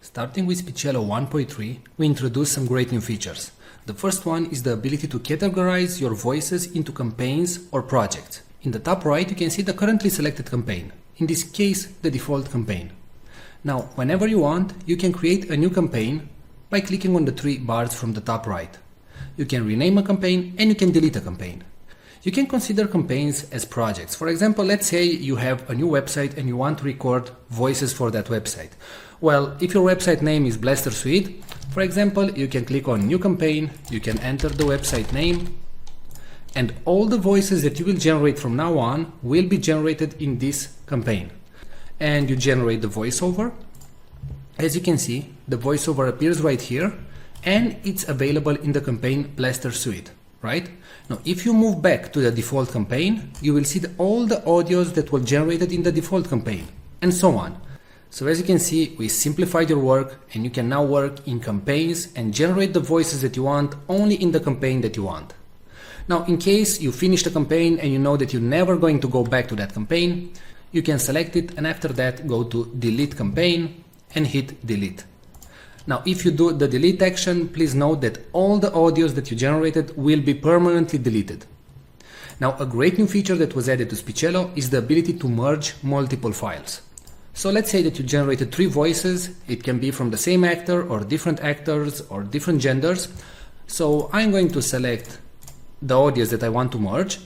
Starting with Speechelo 1.3, we introduced some great new features. The first one is the ability to categorize your voices into campaigns or projects. In the top right, you can see the currently selected campaign. In this case, the default campaign. Now, whenever you want, you can create a new campaign by clicking on the three bars from the top right. You can rename a campaign and you can delete a campaign. You can consider campaigns as projects. For example, let's say you have a new website and you want to record voices for that website. Well, if your website name is Blaster Suite, for example, you can click on New Campaign, you can enter the website name, and all the voices that you will generate from now on will be generated in this campaign. And you generate the voiceover. As you can see, the voiceover appears right here, and it's available in the campaign Blaster Suite, right? Now, if you move back to the default campaign, you will see all the audios that were generated in the default campaign, and so on. So as you can see, we simplified your work, and you can now work in campaigns and generate the voices that you want only in the campaign that you want. Now, in case you finish the campaign and you know that you're never going to go back to that campaign, you can select it and after that go to Delete Campaign and hit Delete. Now, if you do the delete action, please note that all the audios that you generated will be permanently deleted. Now, a great new feature that was added to Speechelo is the ability to merge multiple files. So let's say that you generated 3 voices. It can be from the same actor or different actors or different genders. So I'm going to select the audios that I want to merge.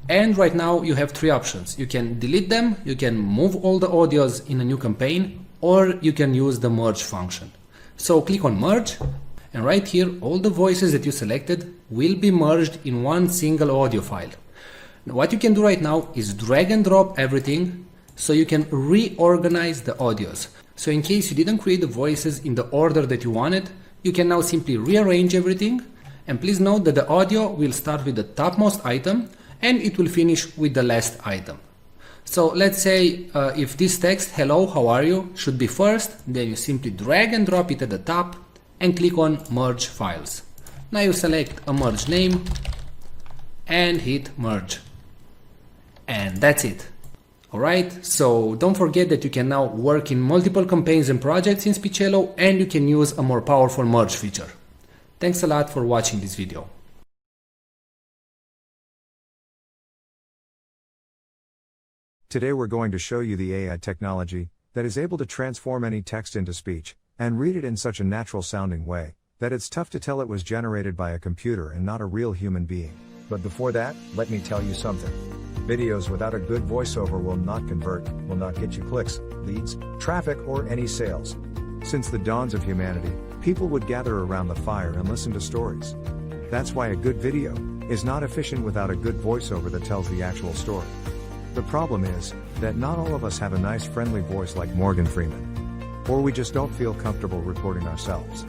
And right now you have 3 options. You can delete them, you can move all the audios in a new campaign, or you can use the merge function. So click on merge, and right here all the voices that you selected will be merged in one single audio file. Now, what you can do right now is drag and drop everything so you can reorganize the audios. So in case you didn't create the voices in the order that you wanted, you can now simply rearrange everything. And please note that the audio will start with the topmost item and it will finish with the last item. So let's say if this text, hello, how are you, should be first, then you simply drag and drop it at the top and click on merge files. Now you select a merge name and hit merge. And that's it. Alright, so don't forget that you can now work in multiple campaigns and projects in Speechelo, and you can use a more powerful merge feature. Thanks a lot for watching this video. Today we're going to show you the AI technology that is able to transform any text into speech and read it in such a natural sounding way that it's tough to tell it was generated by a computer and not a real human being. But before that, let me tell you something. Videos without a good voiceover will not convert, will not get you clicks, leads, traffic, or any sales. Since the dawns of humanity, people would gather around the fire and listen to stories. That's why a good video is not efficient without a good voiceover that tells the actual story. The problem is that not all of us have a nice friendly voice like Morgan Freeman. Or we just don't feel comfortable recording ourselves.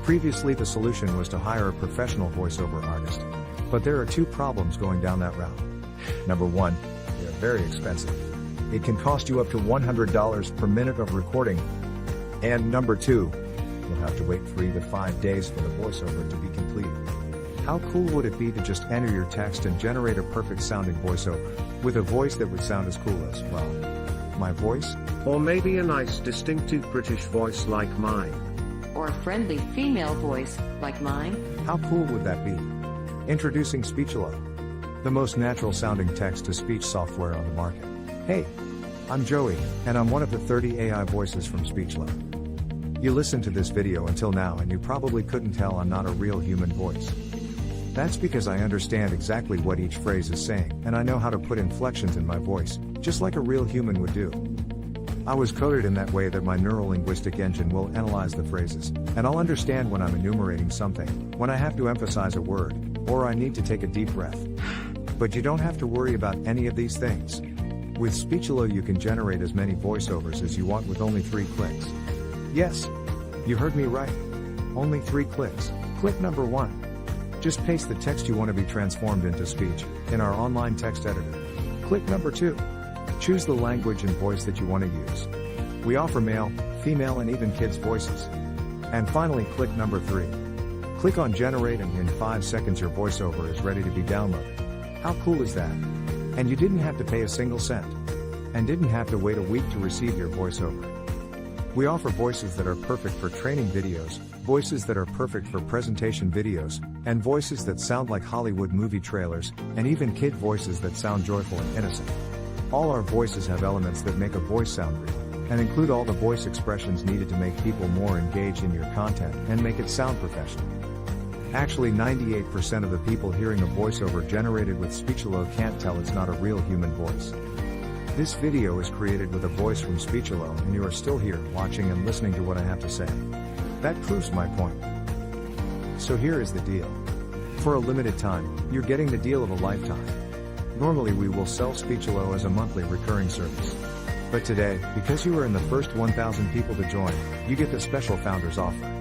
Previously the solution was to hire a professional voiceover artist. But there are 2 problems going down that route. Number 1, they are very expensive. It can cost you up to $100 per minute of recording. And number 2, you'll have to wait 3 to 5 days for the voiceover to be completed. How cool would it be to just enter your text and generate a perfect sounding voiceover, with a voice that would sound as cool as, well, my voice? Or maybe a nice distinctive British voice like mine. Or a friendly female voice like mine? How cool would that be? Introducing Speechelo, the most natural sounding text-to-speech software on the market. Hey, I'm Joey, and I'm one of the 30 AI voices from Speechelo. You listened to this video until now and you probably couldn't tell I'm not a real human voice. That's because I understand exactly what each phrase is saying, and I know how to put inflections in my voice, just like a real human would do. I was coded in that way that my neuro-linguistic engine will analyze the phrases, and I'll understand when I'm enumerating something, when I have to emphasize a word, or I need to take a deep breath. But you don't have to worry about any of these things. With Speechelo you can generate as many voiceovers as you want with only 3 clicks. Yes, you heard me right. Only 3 clicks. Click number 1. Just paste the text you want to be transformed into speech in our online text editor. Click number 2. Choose the language and voice that you want to use. We offer male, female, and even kids' voices. And finally, click number 3. Click on generate and in 5 seconds your voiceover is ready to be downloaded. How cool is that? And you didn't have to pay a single cent. And didn't have to wait a week to receive your voiceover. We offer voices that are perfect for training videos, voices that are perfect for presentation videos, and voices that sound like Hollywood movie trailers, and even kid voices that sound joyful and innocent. All our voices have elements that make a voice sound real, and include all the voice expressions needed to make people more engaged in your content and make it sound professional. Actually, 98% of the people hearing a voiceover generated with Speechelo can't tell it's not a real human voice. This video is created with a voice from Speechelo, and you are still here, watching and listening to what I have to say. That proves my point. So here is the deal. For a limited time, you're getting the deal of a lifetime. Normally we will sell Speechelo as a monthly recurring service. But today, because you are in the first 1,000 people to join, you get the special founders offer.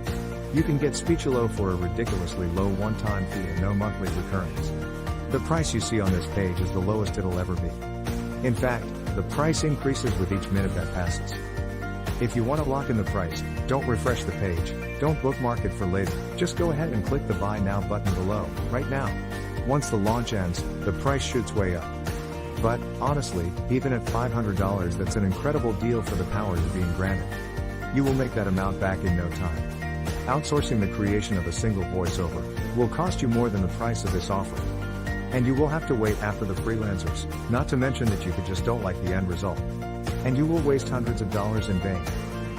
You can get Speechelo for a ridiculously low one-time fee and no monthly recurrings. The price you see on this page is the lowest it'll ever be. In fact, the price increases with each minute that passes. If you want to lock in the price, don't refresh the page, don't bookmark it for later, just go ahead and click the Buy Now button below, right now. Once the launch ends, the price shoots way up. But, honestly, even at $500 that's an incredible deal for the power you're being granted. You will make that amount back in no time. Outsourcing the creation of a single voiceover will cost you more than the price of this offer. And you will have to wait after the freelancers, not to mention that you just don't like the end result. And you will waste hundreds of dollars in vain.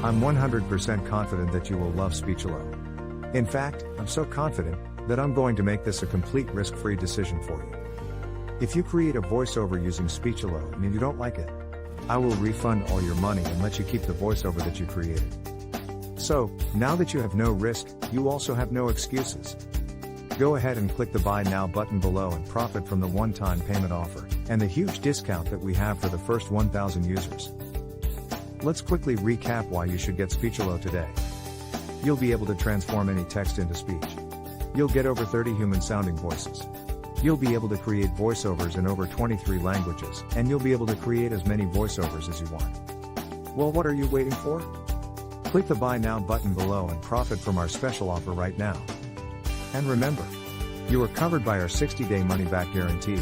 I'm 100% confident that you will love Speechelo. In fact, I'm so confident that I'm going to make this a complete risk-free decision for you. If you create a voiceover using Speechelo and you don't like it, I will refund all your money and let you keep the voiceover that you created. So, now that you have no risk, you also have no excuses. Go ahead and click the Buy Now button below and profit from the one-time payment offer, and the huge discount that we have for the first 1,000 users. Let's quickly recap why you should get Speechelo today. You'll be able to transform any text into speech. You'll get over 30 human-sounding voices. You'll be able to create voiceovers in over 23 languages, and you'll be able to create as many voiceovers as you want. Well, what are you waiting for? Click the Buy Now button below and profit from our special offer right now. And remember, you are covered by our 60-day money-back guarantee.